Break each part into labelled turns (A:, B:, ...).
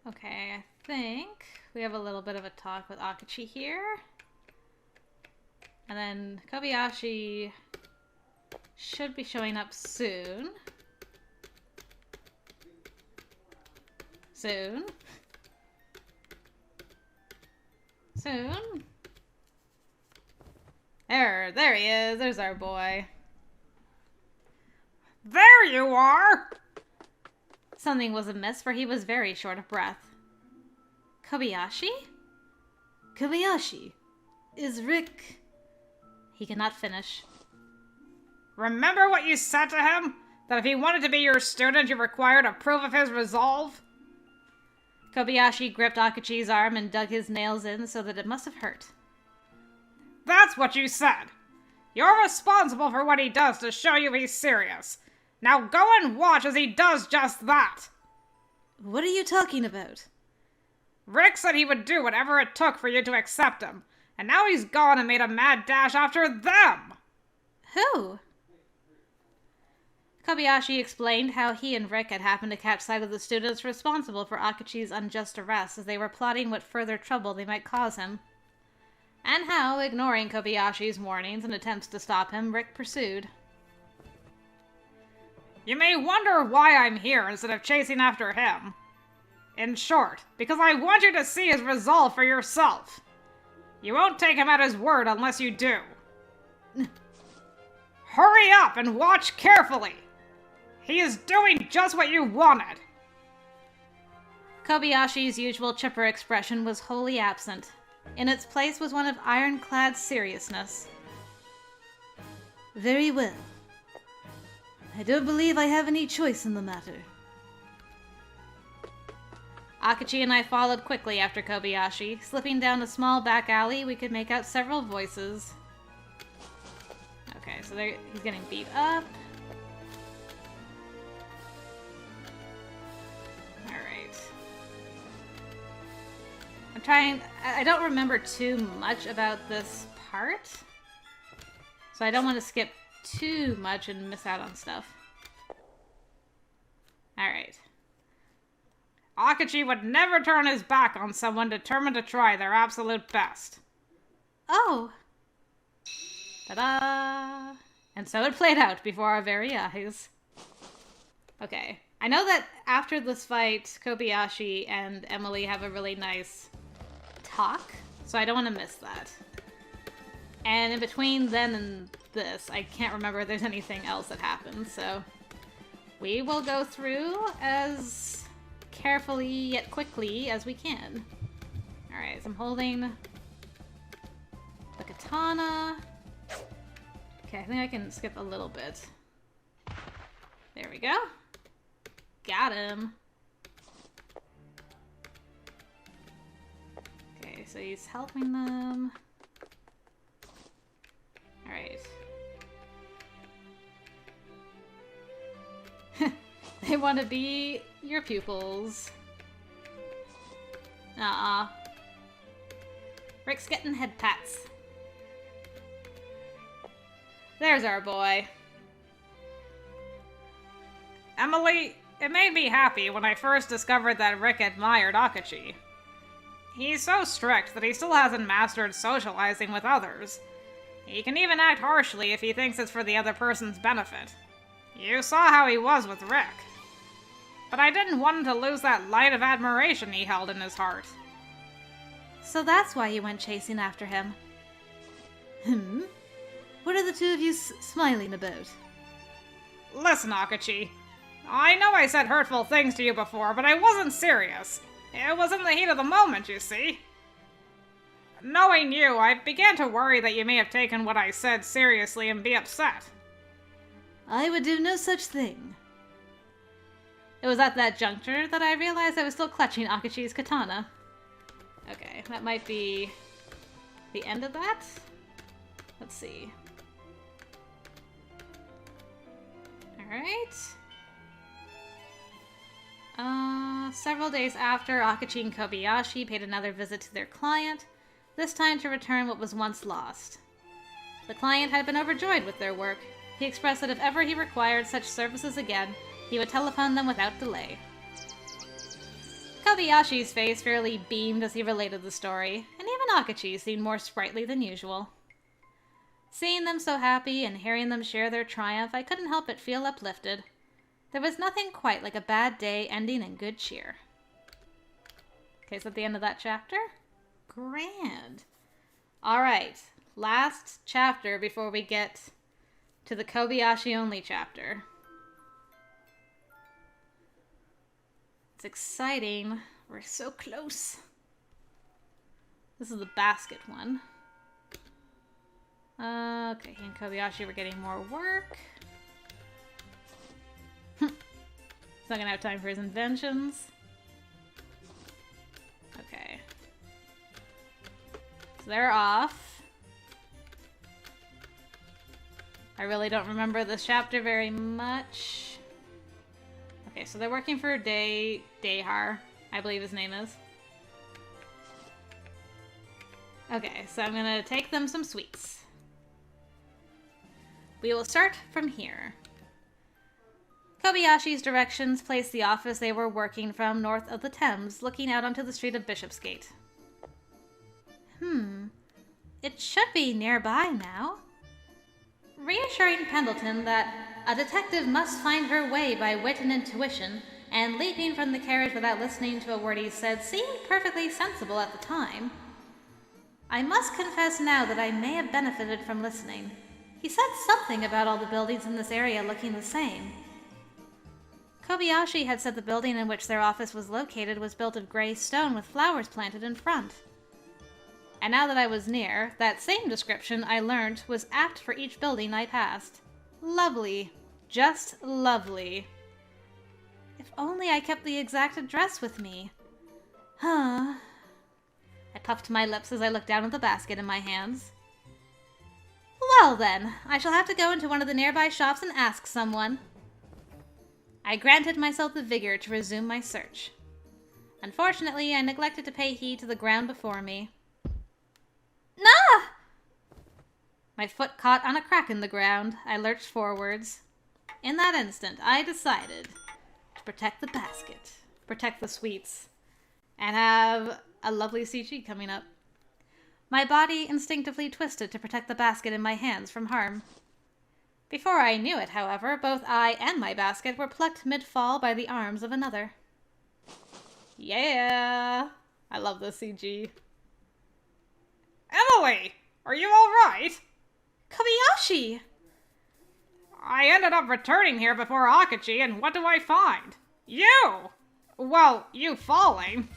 A: Okay, I think we have a little bit of a talk with Akachi here. And then Kobayashi should be showing up soon. Soon. There he is. There's our boy. There you are! Something was amiss, for he was very short of breath. Kobayashi? Kobayashi, is Rick... He could not finish. Remember what you said to him? That if he wanted to be your student, you required a proof of his resolve? Kobayashi gripped Akachi's arm and dug his nails in so that it must have hurt. That's what you said! You're responsible for what he does to show you he's serious. Now go and watch as he does just that! What are you talking about? Rick said he would do whatever it took for you to accept him, and now he's gone and made a mad dash after them! Who? Kobayashi explained how he and Rick had happened to catch sight of the students responsible for Akachi's unjust arrest as they were plotting what further trouble they might cause him. And how, ignoring Kobayashi's warnings and attempts to stop him, Rick pursued. You may wonder why I'm here instead of chasing after him. In short, because I want you to see his resolve for yourself. You won't take him at his word unless you do. Hurry up and watch carefully. He is doing just what you wanted. Kobayashi's usual chipper expression was wholly absent. In its place was one of ironclad seriousness. Very well. I don't believe I have any choice in the matter. Akachi and I followed quickly after Kobayashi. Slipping down a small back alley, we could make out several voices. Okay, so he's getting beat up. Alright. I don't remember too much about this part. So I don't want to skip too much and miss out on stuff. Alright. Akachi would never turn his back on someone determined to try their absolute best. Oh! Ta-da! And so it played out before our very eyes. Okay. I know that after this fight, Kobayashi and Emily have a really nice talk, so I don't want to miss that. And in between then and this, I can't remember if there's anything else that happened, so we will go through as carefully yet quickly as we can. Alright, so I'm holding the katana. Okay, I think I can skip a little bit. There we go. Got him. Okay, so he's helping them. Alright. They want to be your pupils. Aw. Rick's getting head pats. There's our boy. Emily, it made me happy when I first discovered that Rick admired Akachi. He's so strict that he still hasn't mastered socializing with others. He can even act harshly if he thinks it's for the other person's benefit. You saw how he was with Rick. But I didn't want him to lose that light of admiration he held in his heart. So that's why you went chasing after him. What are the two of you smiling about? Listen, Akachi. I know I said hurtful things to you before, but I wasn't serious. It was in the heat of the moment, you see. Knowing you, I began to worry that you may have taken what I said seriously and be upset. I would do no such thing. It was at that juncture that I realized I was still clutching Akachi's katana. Okay, that might be the end of that? Let's see. Alright. Several days after, Akachi and Kobayashi paid another visit to their client, this time to return what was once lost. The client had been overjoyed with their work. He expressed that if ever he required such services again, he would telephone them without delay. Kobayashi's face fairly beamed as he related the story, and even Akachi seemed more sprightly than usual. Seeing them so happy and hearing them share their triumph, I couldn't help but feel uplifted. There was nothing quite like a bad day ending in good cheer. Okay, so at the end of that chapter? Grand. Alright, last chapter before we get to the Kobayashi only chapter. It's exciting. We're so close. This is the basket one. Okay, he and Kobayashi were getting more work. He's not gonna have time for his inventions. Okay. So they're off. I really don't remember this chapter very much. Okay, so they're working for Dehar, I believe his name is. Okay, so I'm gonna take them some sweets. We will start from here. Kobayashi's directions placed the office they were working from north of the Thames, looking out onto the street of Bishopsgate. It should be nearby now. Reassuring Pendleton that a detective must find her way by wit and intuition, and leaping from the carriage without listening to a word he said seemed perfectly sensible at the time. I must confess now that I may have benefited from listening. He said something about all the buildings in this area looking the same. Kobayashi had said the building in which their office was located was built of gray stone with flowers planted in front. And now that I was near, that same description I learned was apt for each building I passed. Lovely. Just lovely. If only I kept the exact address with me. Huh. I puffed my lips as I looked down at the basket in my hands. Well then, I shall have to go into one of the nearby shops and ask someone. I granted myself the vigor to resume my search. Unfortunately, I neglected to pay heed to the ground before me. Nah! My foot caught on a crack in the ground. I lurched forwards. In that instant, I decided to protect the basket, protect the sweets, and have a lovely CG coming up. My body instinctively twisted to protect the basket in my hands from harm. Before I knew it, however, both I and my basket were plucked mid-fall by the arms of another. Yeah! I love this CG. Emily! Are you alright? Kobayashi! I ended up returning here before Akachi, and what do I find? You! Well, you falling.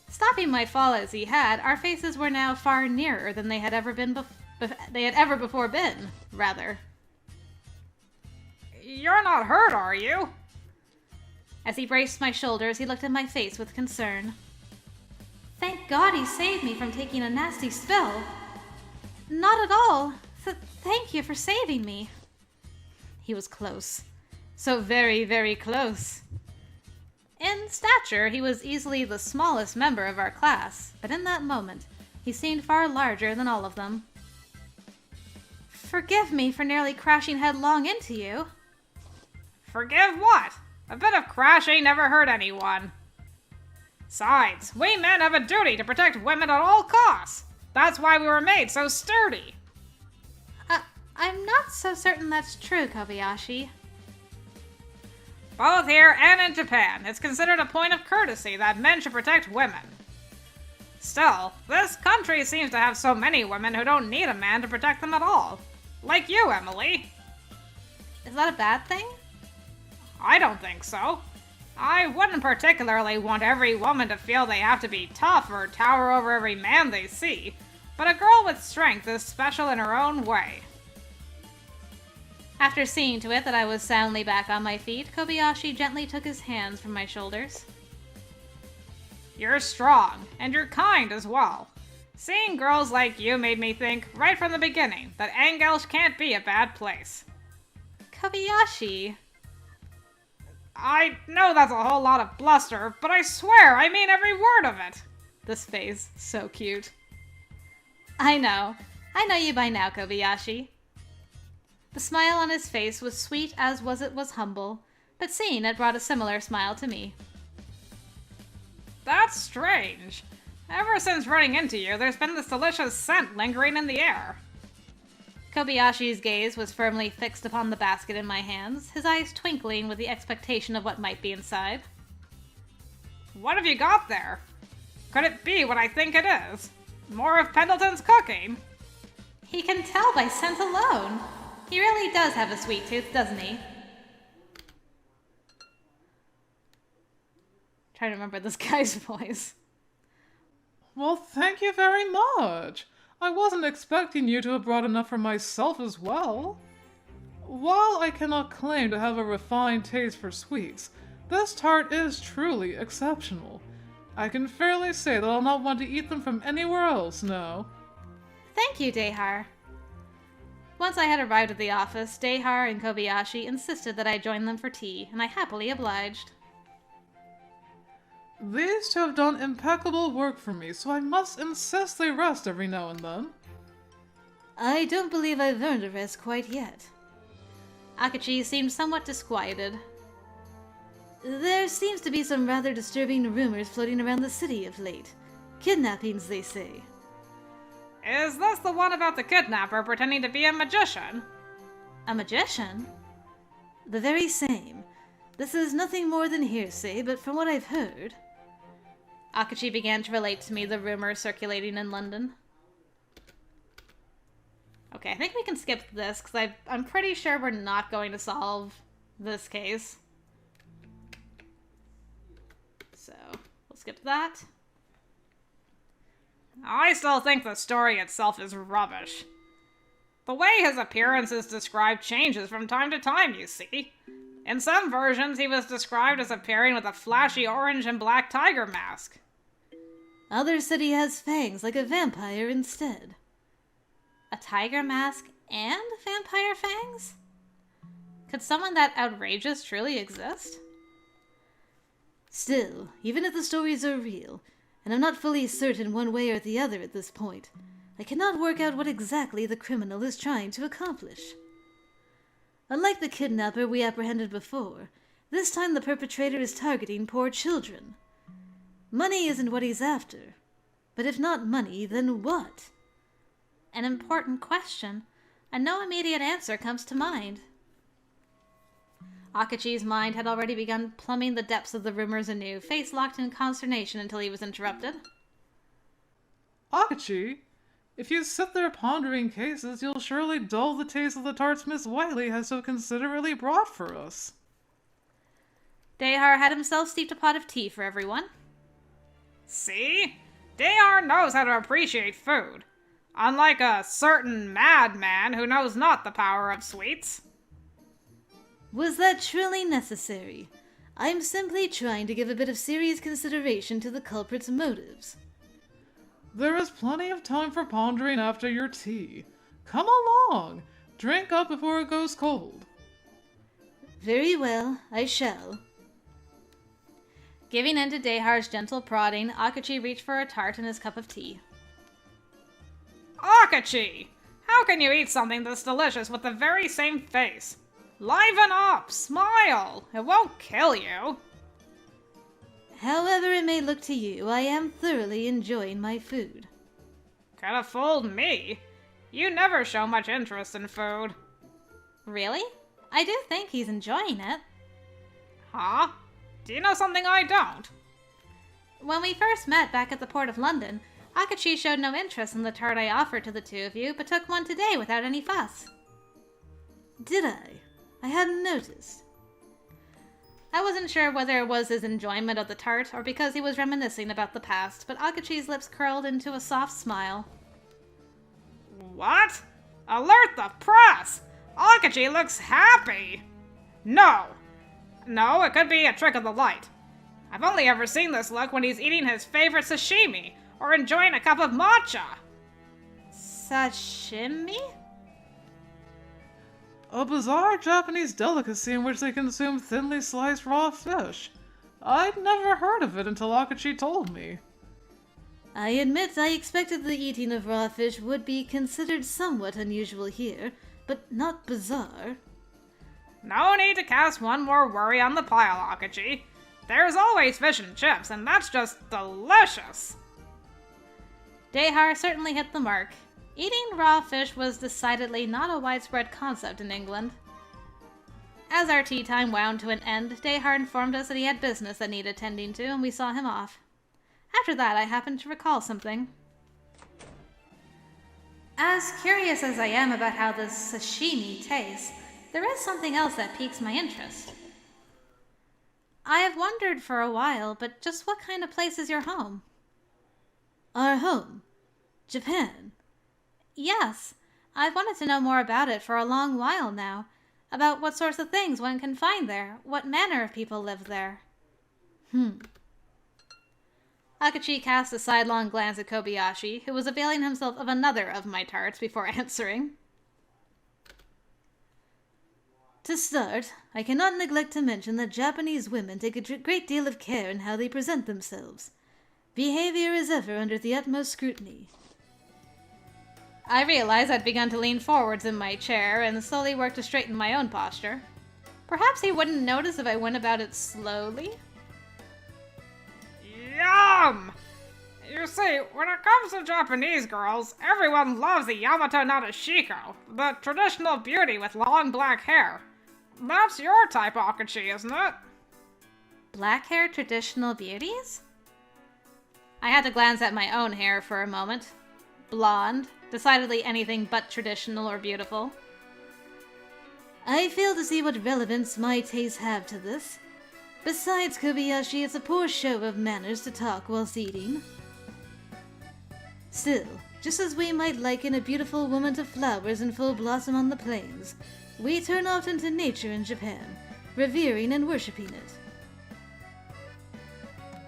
A: Stopping my fall as he had, our faces were now far nearer than they had ever before been, rather. You're not hurt, are you? As he braced my shoulders, he looked at my face with concern. Thank God he saved me from taking a nasty spill. Not at all. Thank you for saving me. He was close. So very, very close. In stature, he was easily the smallest member of our class, but in that moment, he seemed far larger than all of them. Forgive me for nearly crashing headlong into you. Forgive what? A bit of crashing never hurt anyone. Besides, we men have a duty to protect women at all costs. That's why we were made so sturdy. I'm not so certain that's true, Kobayashi. Both here and in Japan, it's considered a point of courtesy that men should protect women. Still, this country seems to have so many women who don't need a man to protect them at all. Like you, Emily. Is that a bad thing? I don't think so. I wouldn't particularly want every woman to feel they have to be tough or tower over every man they see, but a girl with strength is special in her own way. After seeing to it that I was soundly back on my feet, Kobayashi gently took his hands from my shoulders. You're strong, and you're kind as well. Seeing girls like you made me think, right from the beginning, that Engelsch can't be a bad place. Kobayashi... I know that's a whole lot of bluster, but I swear I mean every word of it. This face, so cute. I know you by now, Kobayashi. The smile on his face was sweet as it was humble, but seeing it brought a similar smile to me. That's strange. Ever since running into you, there's been this delicious scent lingering in the air. Kobayashi's gaze was firmly fixed upon the basket in my hands, his eyes twinkling with the expectation of what might be inside. What have you got there? Could it be what I think it is? More of Pendleton's cooking? He can tell by scent alone. He really does have a sweet tooth, doesn't he? Trying to remember this guy's voice.
B: Well, thank you very much. I wasn't expecting you to have brought enough for myself as well. While I cannot claim to have a refined taste for sweets, this tart is truly exceptional. I can fairly say that I'll not want to eat them from anywhere else now.
A: Thank you, Dehar. Once I had arrived at the office, Dehar and Kobayashi insisted that I join them for tea, and I happily obliged.
B: These two have done impeccable work for me, so I must insist they rest every now and then.
A: I don't believe I've earned a rest quite yet. Akachi seemed somewhat disquieted. There seems to be some rather disturbing rumors floating around the city of late. Kidnappings, they say. Is this the one about the kidnapper pretending to be a magician? A magician? The very same. This is nothing more than hearsay, but from what I've heard... Akachi began to relate to me the rumors circulating in London. Okay, I think we can skip this, because I'm pretty sure we're not going to solve this case. So, we'll skip that. I still think the story itself is rubbish. The way his appearance is described changes from time to time, you see. In some versions, he was described as appearing with a flashy orange and black tiger mask. Others said he has fangs like a vampire instead. A tiger mask and vampire fangs? Could someone that outrageous truly exist? Still, even if the stories are real, and I'm not fully certain one way or the other at this point, I cannot work out what exactly the criminal is trying to accomplish. Unlike the kidnapper we apprehended before, this time the perpetrator is targeting poor children. Money isn't what he's after. But if not money, then what? An important question, and no immediate answer comes to mind. Akachi's mind had already begun plumbing the depths of the rumors anew, face locked in consternation until he was interrupted.
B: Akachi, if you sit there pondering cases, you'll surely dull the taste of the tarts Miss Wiley has so considerately brought for us.
A: Dehar had himself steeped a pot of tea for everyone. See? Dehar knows how to appreciate food, unlike a certain madman who knows not the power of sweets. Was that truly necessary? I'm simply trying to give a bit of serious consideration to the culprit's motives.
B: There is plenty of time for pondering after your tea. Come along! Drink up before it goes cold.
A: Very well, I shall. Giving in to Dehar's gentle prodding, Akachi reached for a tart and his cup of tea. Akachi! How can you eat something this delicious with the very same face? Liven up! Smile! It won't kill you! However it may look to you, I am thoroughly enjoying my food. Could have fooled me. You never show much interest in food. Really? I do think he's enjoying it. Huh? Do you know something I don't? When we first met back at the Port of London, Akachi showed no interest in the tart I offered to the two of you, but took one today without any fuss. Did I? I hadn't noticed. I wasn't sure whether it was his enjoyment of the tart or because he was reminiscing about the past, but Akachi's lips curled into a soft smile. What? Alert the press! Akachi looks happy! No! No, it could be a trick of the light. I've only ever seen this look when he's eating his favorite sashimi or enjoying a cup of matcha. Sashimi?
B: A bizarre Japanese delicacy in which they consume thinly sliced raw fish. I'd never heard of it until Akachi told me.
A: I admit I expected the eating of raw fish would be considered somewhat unusual here, but not bizarre. No need to cast one more worry on the pile, Akachi.
C: There's always fish and chips, and that's just delicious.
A: Dehar certainly hit the mark. Eating raw fish was decidedly not a widespread concept in England. As our tea time wound to an end, Dehar informed us that he had business that needed tending to, and we saw him off. After that, I happened to recall something. As curious as I am about how this sashimi tastes, there is something else that piques my interest. I have wondered for a while, but just what kind of place is your home? Our home? Japan? Yes, I've wanted to know more about it for a long while now. About what sorts of things one can find there, what manner of people live there. Akachi cast a sidelong glance at Kobayashi, who was availing himself of another of my tarts before answering. To start, I cannot neglect to mention that Japanese women take a great deal of care in how they present themselves. Behavior is ever under the utmost scrutiny. I realized I'd begun to lean forwards in my chair and slowly work to straighten my own posture. Perhaps he wouldn't notice if I went about it slowly?
C: Yum! You see, when it comes to Japanese girls, everyone loves the Yamato Nadeshiko, the traditional beauty with long black hair. That's your type, Akachi, isn't it?
A: Black hair traditional beauties? I had to glance at my own hair for a moment. Blonde, decidedly anything but traditional or beautiful. I fail to see what relevance my tastes have to this. Besides, Kobayashi, it's a poor show of manners to talk whilst eating. Still, just as we might liken a beautiful woman to flowers in full blossom on the plains, we turn often to nature in Japan, revering and worshipping it.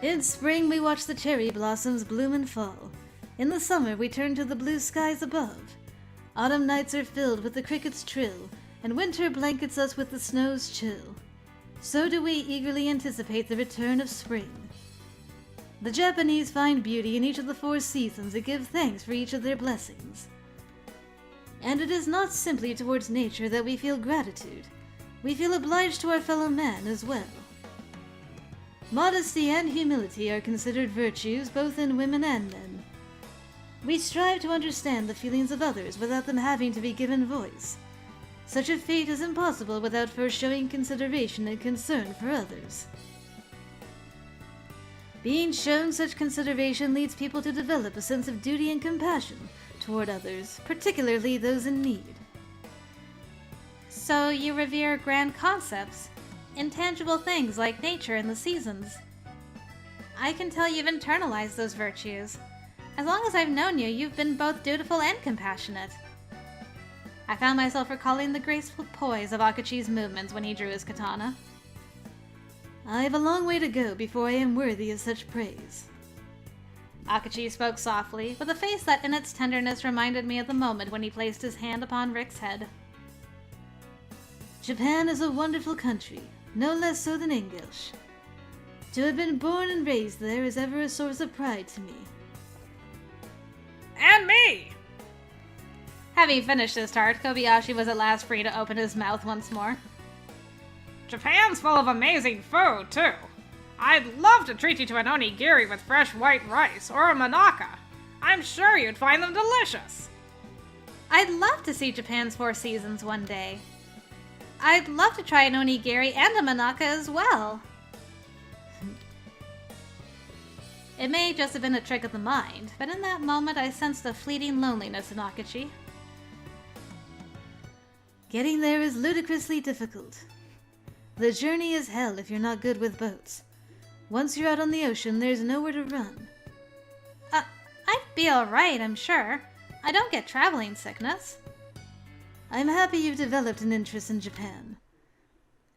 A: In spring, we watch the cherry blossoms bloom and fall. In the summer, we turn to the blue skies above. Autumn nights are filled with the cricket's trill, and winter blankets us with the snow's chill. So do we eagerly anticipate the return of spring. The Japanese find beauty in each of the 4 seasons and give thanks for each of their blessings. And it is not simply towards nature that we feel gratitude. We feel obliged to our fellow man as well. Modesty and humility are considered virtues both in women and men. We strive to understand the feelings of others without them having to be given voice. Such a feat is impossible without first showing consideration and concern for others. Being shown such consideration leads people to develop a sense of duty and compassion toward others, particularly those in need. So you revere grand concepts, intangible things like nature and the seasons. I can tell you've internalized those virtues. As long as I've known you, you've been both dutiful and compassionate. I found myself recalling the graceful poise of Akachi's movements when he drew his katana. I have a long way to go before I am worthy of such praise. Akachi spoke softly, with a face that in its tenderness reminded me of the moment when he placed his hand upon Rick's head. Japan is a wonderful country, no less so than English. To have been born and raised there is ever a source of pride to me.
C: And me!
A: Having finished his tart, Kobayashi was at last free to open his mouth once more.
C: Japan's full of amazing food, too. I'd love to treat you to an onigiri with fresh white rice, or a manaka. I'm sure you'd find them delicious.
A: I'd love to see Japan's 4 seasons one day. I'd love to try an onigiri and a manaka as well. It may just have been a trick of the mind, but in that moment I sensed a fleeting loneliness in Akachi. Getting there is ludicrously difficult. The journey is hell if you're not good with boats. Once you're out on the ocean, there's nowhere to run. I'd be alright, I'm sure. I don't get traveling sickness. I'm happy you've developed an interest in Japan.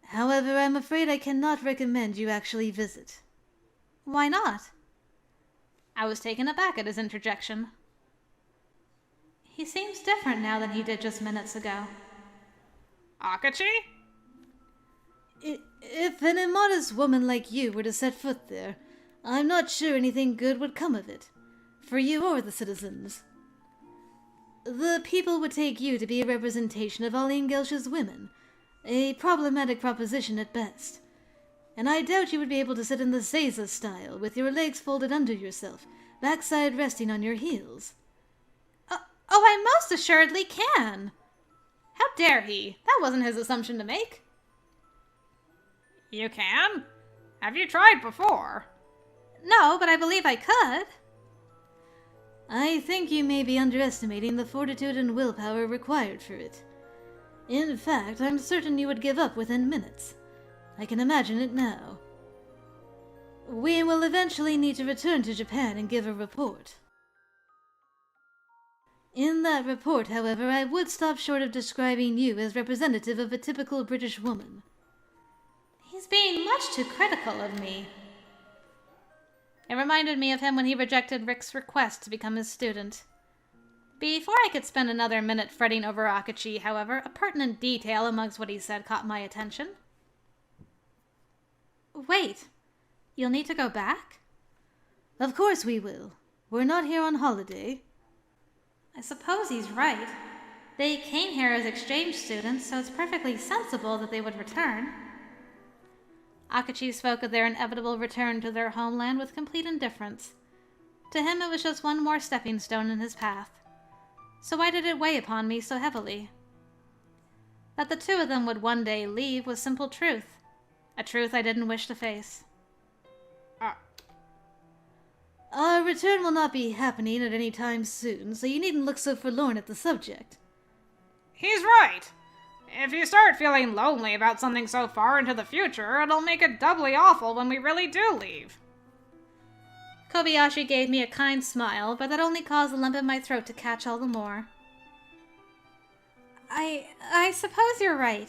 A: However, I'm afraid I cannot recommend you actually visit. Why not? I was taken aback at his interjection. He seems different now than he did just minutes ago.
C: Akachi?
A: If an immodest woman like you were to set foot there, I'm not sure anything good would come of it, for you or the citizens. The people would take you to be a representation of all Engelsch's women, a problematic proposition at best.
D: And I doubt you would be able to sit in the Seiza style, with your legs folded under yourself, backside resting on your heels.
A: Oh, I most assuredly can. How dare he? That wasn't his assumption to make.
C: You can? Have you tried before?
A: No, but I believe I could.
D: I think you may be underestimating the fortitude and willpower required for it. In fact, I'm certain you would give up within minutes. I can imagine it now. We will eventually need to return to Japan and give a report. In that report, however, I would stop short of describing you as representative of a typical British woman.
A: He's being much too critical of me. It reminded me of him when he rejected Rick's request to become his student. Before I could spend another minute fretting over Akachi, however, a pertinent detail amongst what he said caught my attention. Wait, you'll need to go back?
D: Of course we will. We're not here on holiday.
A: I suppose he's right. They came here as exchange students, so it's perfectly sensible that they would return. Akachi spoke of their inevitable return to their homeland with complete indifference. To him it was just one more stepping stone in his path. So why did it weigh upon me so heavily? That the two of them would one day leave was simple truth. A truth I didn't wish to face.
D: Our return will not be happening at any time soon, so you needn't look so forlorn at the subject.
C: He's right. If you start feeling lonely about something so far into the future, it'll make it doubly awful when we really do leave.
A: Kobayashi gave me a kind smile, but that only caused a lump in my throat to catch all the more. I suppose you're right.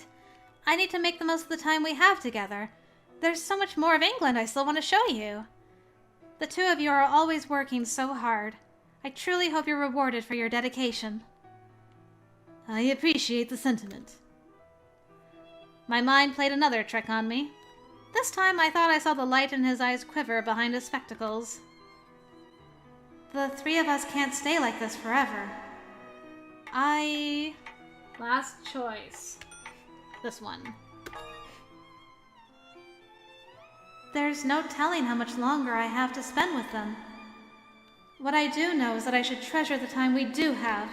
A: I need to make the most of the time we have together. There's so much more of England I still want to show you. The two of you are always working so hard. I truly hope you're rewarded for your dedication.
D: I appreciate the sentiment.
A: My mind played another trick on me. This time I thought I saw the light in his eyes quiver behind his spectacles. The three of us can't stay like this forever. Last choice. This one. There's no telling how much longer I have to spend with them. What I do know is that I should treasure the time we do have.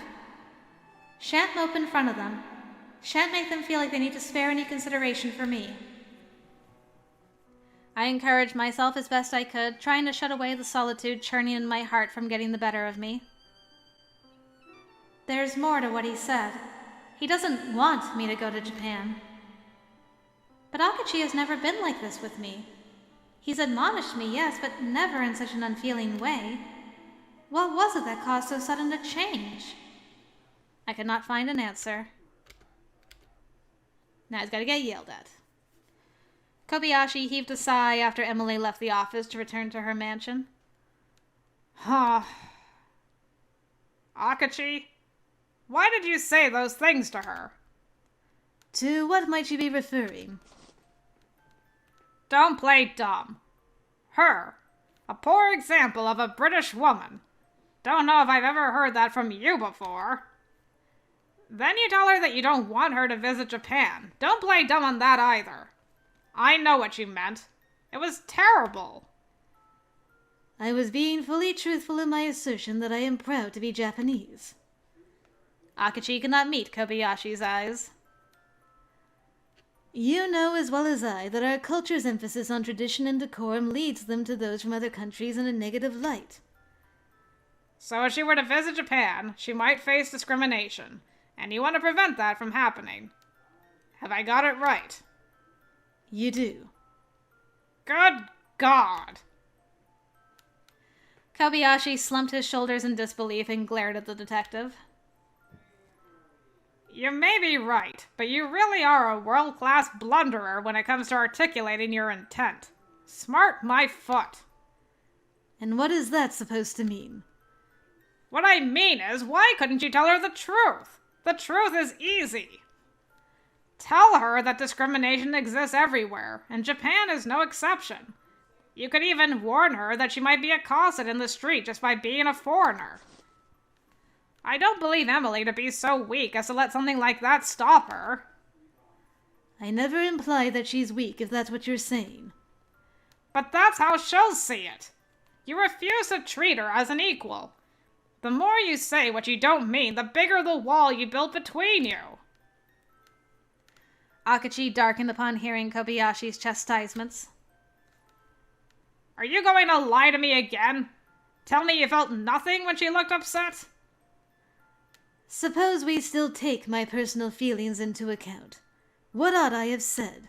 A: Shan't mope in front of them. Shan't make them feel like they need to spare any consideration for me. I encouraged myself as best I could, trying to shut away the solitude churning in my heart from getting the better of me. There's more to what he said. He doesn't want me to go to Japan. But Akachi has never been like this with me. He's admonished me, yes, but never in such an unfeeling way. What was it that caused so sudden a change? I could not find an answer. Now he's got to get yelled at. Kobayashi heaved a sigh after Emily left the office to return to her mansion.
C: Akachi, why did you say those things to her?
D: To what might you be referring?
C: Don't play dumb. Her, a poor example of a British woman. Don't know if I've ever heard that from you before. Then you tell her that you don't want her to visit Japan. Don't play dumb on that either. I know what you meant. It was terrible.
D: I was being fully truthful in my assertion that I am proud to be Japanese.
A: Akachi could not meet Kobayashi's eyes.
D: You know as well as I that our culture's emphasis on tradition and decorum leads them to those from other countries in a negative light.
C: So if she were to visit Japan, she might face discrimination, and you want to prevent that from happening. Have I got it right?
D: You do.
C: Good God!
A: Kobayashi slumped his shoulders in disbelief and glared at the detective.
C: You may be right, but you really are a world-class blunderer when it comes to articulating your intent. Smart my foot.
D: And what is that supposed to mean?
C: What I mean is, why couldn't you tell her the truth? The truth is easy. Tell her that discrimination exists everywhere, and Japan is no exception. You could even warn her that she might be accosted in the street just by being a foreigner. I don't believe Emily to be so weak as to let something like that stop her.
D: I never imply that she's weak, if that's what you're saying.
C: But that's how she'll see it. You refuse to treat her as an equal. The more you say what you don't mean, the bigger the wall you build between you.
A: Akachi darkened upon hearing Kobayashi's chastisements.
C: Are you going to lie to me again? Tell me you felt nothing when she looked upset?
D: Suppose we still take my personal feelings into account. What ought I have said?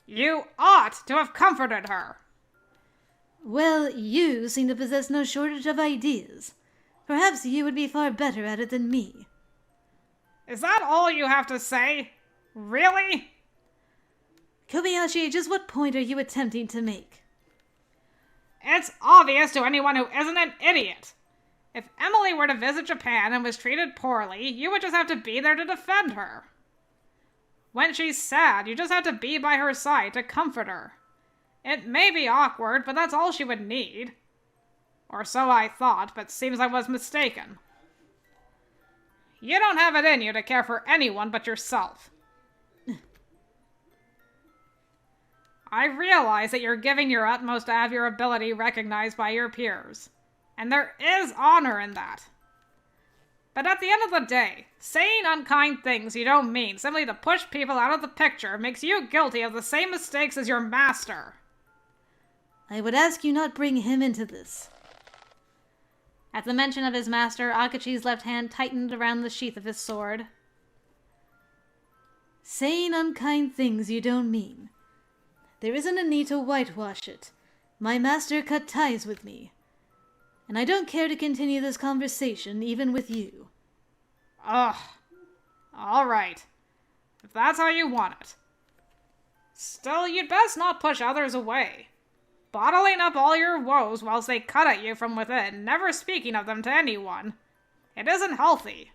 C: You ought to have comforted her.
D: Well, you seem to possess no shortage of ideas. Perhaps you would be far better at it than me.
C: Is that all you have to say? Really?
D: Kobayashi, just what point are you attempting to make?
C: It's obvious to anyone who isn't an idiot. If Emily were to visit Japan and was treated poorly, you would just have to be there to defend her. When she's sad, you just have to be by her side to comfort her. It may be awkward, but that's all she would need. Or so I thought, but seems I was mistaken. You don't have it in you to care for anyone but yourself. I realize that you're giving your utmost to have your ability recognized by your peers. And there is honor in that. But at the end of the day, saying unkind things you don't mean simply to push people out of the picture makes you guilty of the same mistakes as your master.
D: I would ask you not bring him into this.
A: At the mention of his master, Akachi's left hand tightened around the sheath of his sword.
D: Saying unkind things you don't mean. There isn't a need to whitewash it. My master cut ties with me. And I don't care to continue this conversation, even with you.
C: Ugh. All right. If that's how you want it. Still, you'd best not push others away. Bottling up all your woes whilst they cut at you from within, never speaking of them to anyone. It isn't healthy.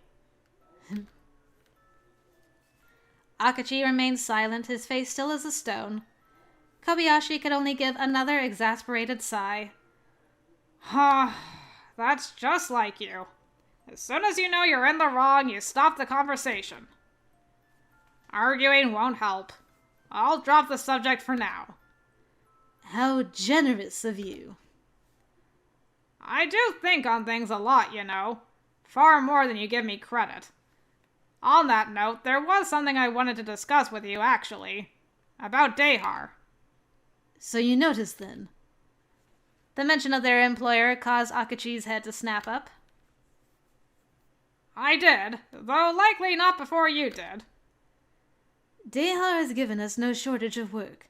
A: Akachi remained silent, his face still as a stone. Kobayashi could only give another exasperated sigh.
C: That's just like you. As soon as you know you're in the wrong, you stop the conversation. Arguing won't help. I'll drop the subject for now.
D: How generous of you.
C: I do think on things a lot, you know. Far more than you give me credit. On that note, there was something I wanted to discuss with you, actually. About Dehar.
D: So you noticed, then?
A: The mention of their employer caused Akachi's head to snap up.
C: I did, though likely not before you did.
D: Dehar has given us no shortage of work.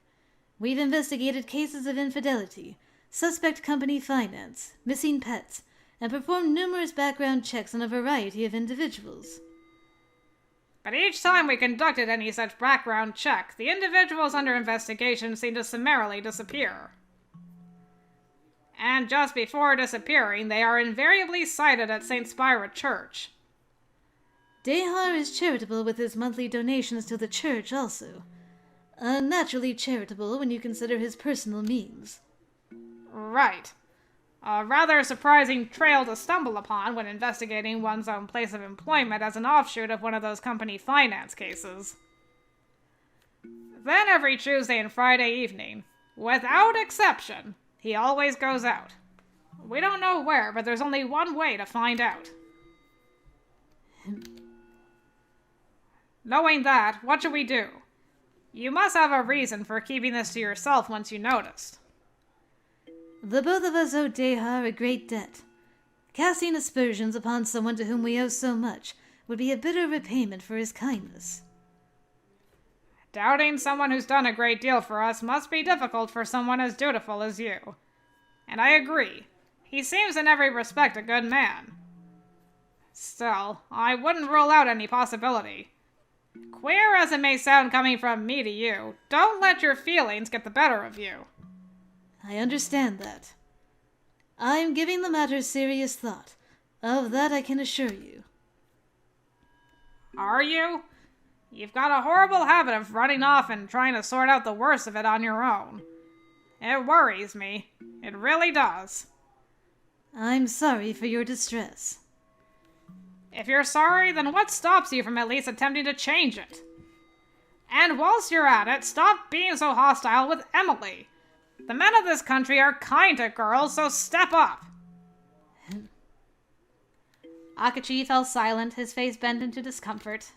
D: We've investigated cases of infidelity, suspect company finance, missing pets, and performed numerous background checks on a variety of individuals.
C: But each time we conducted any such background check, the individuals under investigation seemed to summarily disappear. And just before disappearing, they are invariably sighted at St. Spira Church.
D: Dehar is charitable with his monthly donations to the church also. Unnaturally charitable when you consider his personal means.
C: Right. A rather surprising trail to stumble upon when investigating one's own place of employment as an offshoot of one of those company finance cases. Then every Tuesday and Friday evening, without exception, he always goes out. We don't know where, but there's only one way to find out. Knowing that, what should we do? You must have a reason for keeping this to yourself once you noticed.
D: The both of us owe Dehar a great debt. Casting aspersions upon someone to whom we owe so much would be a bitter repayment for his kindness.
C: Doubting someone who's done a great deal for us must be difficult for someone as dutiful as you. And I agree. He seems in every respect a good man. Still, I wouldn't rule out any possibility. Queer as it may sound coming from me to you, don't let your feelings get the better of you.
D: I understand that. I'm giving the matter serious thought. Of that I can assure you.
C: Are you? You've got a horrible habit of running off and trying to sort out the worst of it on your own. It worries me. It really does.
D: I'm sorry for your distress.
C: If you're sorry, then what stops you from at least attempting to change it? And whilst you're at it, stop being so hostile with Emily. The men of this country are kind to girls, so step up.
A: Akachi fell silent, his face bent into discomfort.